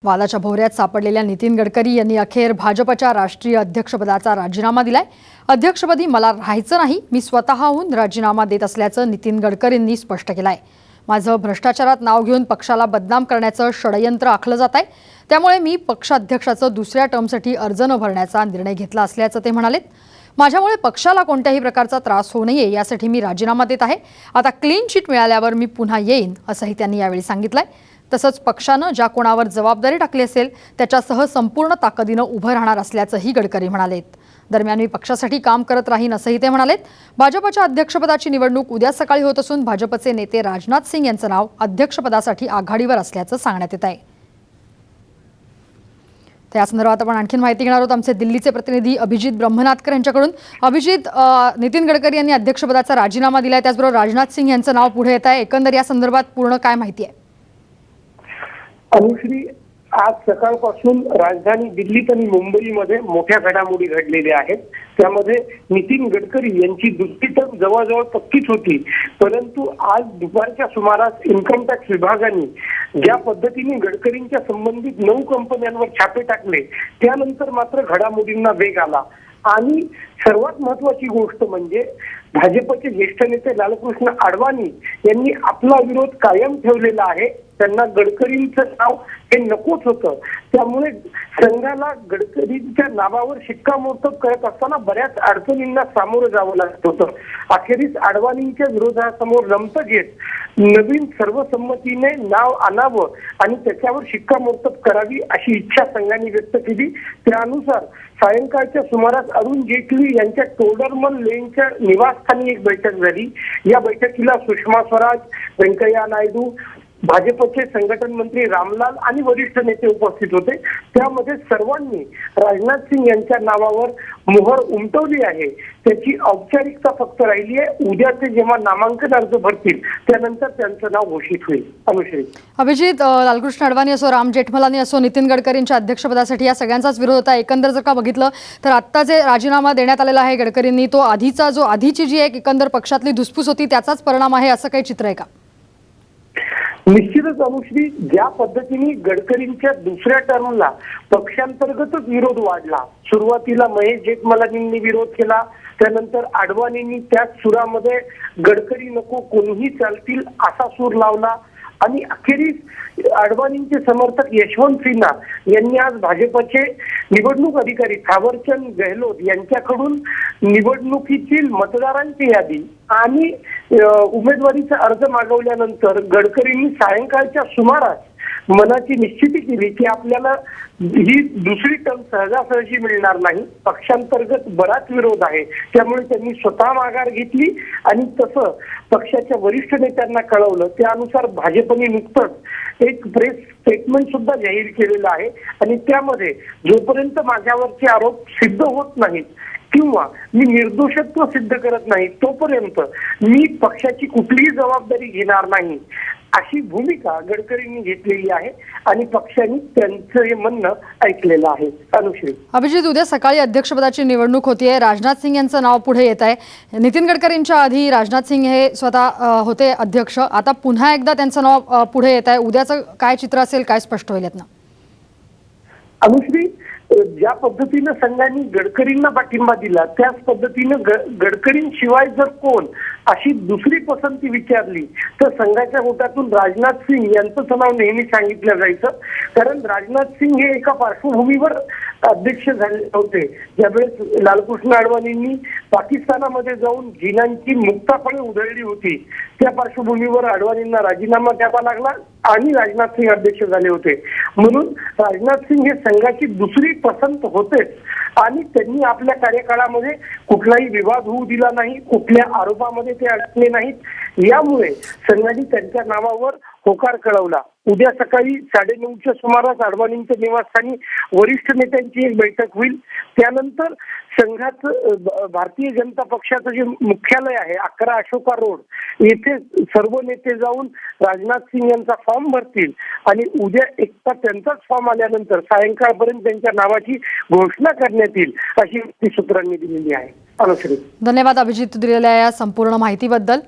वादाच्या भोवऱ्यात सापडलेल्या नितीन गडकरी यांनी अखेर भाजपच्या राष्ट्रीय अध्यक्षपदाचा राजीनामा दिलाय। अध्यक्षपदी मला राहायचं नाही, मी स्वतःहून राजीनामा देत असल्याचं नितीन गडकरींनी स्पष्ट केलंय। माझं भ्रष्टाचारात नाव घेऊन पक्षाला बदनाम करण्याचं षडयंत्र आखलं जात आहे, त्यामुळे मी पक्षाध्यक्षाचं दुसऱ्या टर्मसाठी अर्ज न भरण्याचा निर्णय घेतला असल्याचं ते म्हणाले। माझ्यामुळे पक्षाला कोणत्याही प्रकारचा त्रास होऊ नये यासाठी मी राजीनामा देत आहे। आता क्लीन चिट मिळाल्यावर मी पुन्हा येईन असंही त्यांनी यावेळी सांगितलंय। तसंच पक्षानं ज्या कोणावर जबाबदारी टाकली असेल त्याच्यासह संपूर्ण ताकदीनं उभं राहणार असल्याचंही गडकरी म्हणालेत। दरम्यान मी पक्षासाठी काम करत राहीन असंही ते म्हणालेत। भाजपच्या अध्यक्षपदाची निवडणूक उद्या सकाळी होत असून भाजपचे नेते राजनाथ सिंग यांचं नाव अध्यक्षपदासाठी आघाडीवर असल्याचं सांगण्यात येत आहे। त्या संदर्भात आपण आणखी माहिती घेणार आहोत आमचे दिल्लीचे प्रतिनिधी अभिजित ब्रह्मनाथकर यांच्याकडून। अभिजित, नितीन गडकरी यांनी अध्यक्षपदाचा राजीनामा दिलाय, त्याचबरोबर राजनाथ सिंग यांचं नाव पुढे येत आहे। एकंदर या संदर्भात पूर्ण काय माहिती आहे? अनुश्री, आज सकाळपासून राजधानी दिल्लीत आणि मुंबईमध्ये मोठ्या घडामोडी घडलेल्या आहेत। त्यामध्ये नितीन गडकरी यांची दुसरी टर्म जवळजवळ पक्कीच होती, परंतु आज दुपारच्या सुमारास इन्कम टॅक्स विभागाने ज्या पद्धतीने गडकरींच्या संबंधित 9 कंपन्यांवर छापे टाकले त्यानंतर मात्र घडामोडींना वेग आला। आणि सर्वात महत्त्वाची गोष्ट म्हणजे भाजपचे ज्येष्ठ नेते लालकृष्ण अडवाणी यांनी आपला विरोध कायम ठेवलेला आहे। त्यांना गडकरींचं नाव हे नकोच होतं, त्यामुळे संघाला गडकरींच्या नावावर शिक्कामोर्तब करत असताना बऱ्याच अडचणींना सामोरं जावं लागत होतं। अखेरीस अडवाणींच्या विरोधासमोर लंप घेत नवीन सर्वसंमतीने नाव आणावं आणि त्याच्यावर शिक्कामोर्तब करावी अशी इच्छा संघाने व्यक्त केली। त्यानुसार सायंकाळच्या सुमारास अरुण जेटली यांच्या टोडरमल लेनच्या निवासस्थानी एक बैठक झाली। या बैठकीला सुषमा स्वराज, व्यंकय्या नायडू, भाजपचे संघटन मंत्री रामलाल आणि वरिष्ठ नेते उपस्थित होते। त्यामध्ये सर्वांनी राजनाथ सिंग यांच्या नावावर मोहर उमटवली आहे। त्याची औपचारिकता फक्त राहिली आहे। उद्या ते जेव्हा नामांकन अर्ज भरतील त्यानंतर त्यांचं नाव घोषित होईल। अनुश्री, अभिजित, लालकृष्ण अडवाणी असो, राम जेठमलानी असो, नितीन गडकरींच्या अध्यक्षपदासाठी या सगळ्यांचाच विरोध होता। एकंदर जर का बघितलं तर आत्ता जे राजीनामा देण्यात आलेला आहे गडकरींनी, तो आधीची जी एक एकंदर पक्षातली धुसफूस होती त्याचाच परिणाम आहे असं काही चित्र आहे का? निश्चितच अनुश्री, ज्या पद्धतीने गडकरींच्या दुसऱ्या टर्मला पक्षांतर्गतच विरोध वाढला, सुरुवातीला महेश जेठमलानींनी विरोध केला, त्यानंतर अडवाणींनी त्याच सुरामध्ये गडकरी नको कोणीही चालतील असा सूर लावला आणि अखेरीस अडवाणींचे समर्थक यशवंत सिन्हा यांनी आज भाजपचे निवडणूक अधिकारी थावरचंद गहलोत यांच्याकडून निवडणुकीची मतदारांची यादी आणि उमेदवारीचा अर्ज मागवल्यानंतर गडकरींनी सायंकाळच्या सुमारास मनाची निश्चिती केली की आपल्याला ही दुसरी टर्म सहजासहजी मिळणार नाही, पक्षांतर्गत बराच विरोध आहे। त्यामुळे त्यांनी स्वतः माघार घेतली आणि तसं पक्षाच्या वरिष्ठ नेत्यांना कळवलं। त्यानुसार भाजपने नुकतंच एक प्रेस स्टेटमेंट सुद्धा जाहीर केलेलं आहे आणि त्यामध्ये जोपर्यंत माझ्यावरचे आरोप सिद्ध होत नाहीत किंवा मी निर्दोषत्व सिद्ध करत नाही तोपर्यंत मी पक्षाची कुठलीही जबाबदारी घेणार नाही अशी भूमिका गडकरींनी घेतलेली आहे आणि पक्षाने त्यांचं हे म्हणणं ऐकलेलं आहे। अनुश्री, अभिजित, उद्या सकाळी अध्यक्षपदाची निवडणूक होतीये, राजनाथ सिंग यांचं नाव पुढे येत आहे। नितीन गडकरींच्या आधी राजनाथ सिंग हे स्वतः होते अध्यक्ष, आता पुन्हा एकदा त्यांचं नाव पुढे येत आहे। उद्याचं काय चित्र असेल, काय स्पष्ट होईल यातनं? अनुश्री, ज्या पद्धतीनं संघाने गडकरींना पाठिंबा दिला त्याच पद्धतीनं गडकरींशिवाय जर कोण अशी दुसरी पसंती विचारली तर संघाच्या गोटातून राजनाथ सिंग यांचं नाव नेहमी सांगितलं जायचं। कारण राजनाथ सिंग हे एका पार्श्वभूमीवर अध्यक्ष झाले होते, ज्यावेळेस लालकृष्ण अडवाणींनी पाकिस्तानामध्ये जाऊन जिनांची मुक्तापणे उधळली होती। त्या पार्श्वभूमीवर अडवाणींना राजीनामा द्यावा लागला आणि राजनाथ सिंग अध्यक्ष झाले होते। म्हणून राजनाथ सिंग हे संघाची दुसरी पसंत होतेच आणि त्यांनी आपल्या कार्यकाळामध्ये कुठलाही विवाद होऊ दिला नाही, कुठल्या आरोपामध्ये ते अडकले नाहीत। यामुळे संघाने त्यांच्या नावावर होकार कळवला। उद्या सकाळी 9:30च्या सुमारास अडवाणींच्या निवासस्थानी वरिष्ठ नेत्यांची एक बैठक होईल। त्यानंतर संघाचं भारतीय जनता पक्षाचं जे मुख्यालय आहे 11 अशोका रोड येथे सर्व नेते जाऊन राजनाथ सिंग यांचा फॉर्म भरतील आणि उद्या एकदा त्यांचाच फॉर्म आल्यानंतर सायंकाळपर्यंत त्यांच्या नावाची घोषणा करण्यात येईल अशी सूत्रांनी दिलेली आहे। अनुश्री, धन्यवाद अभिजित, दिलेल्या या संपूर्ण माहितीबद्दल।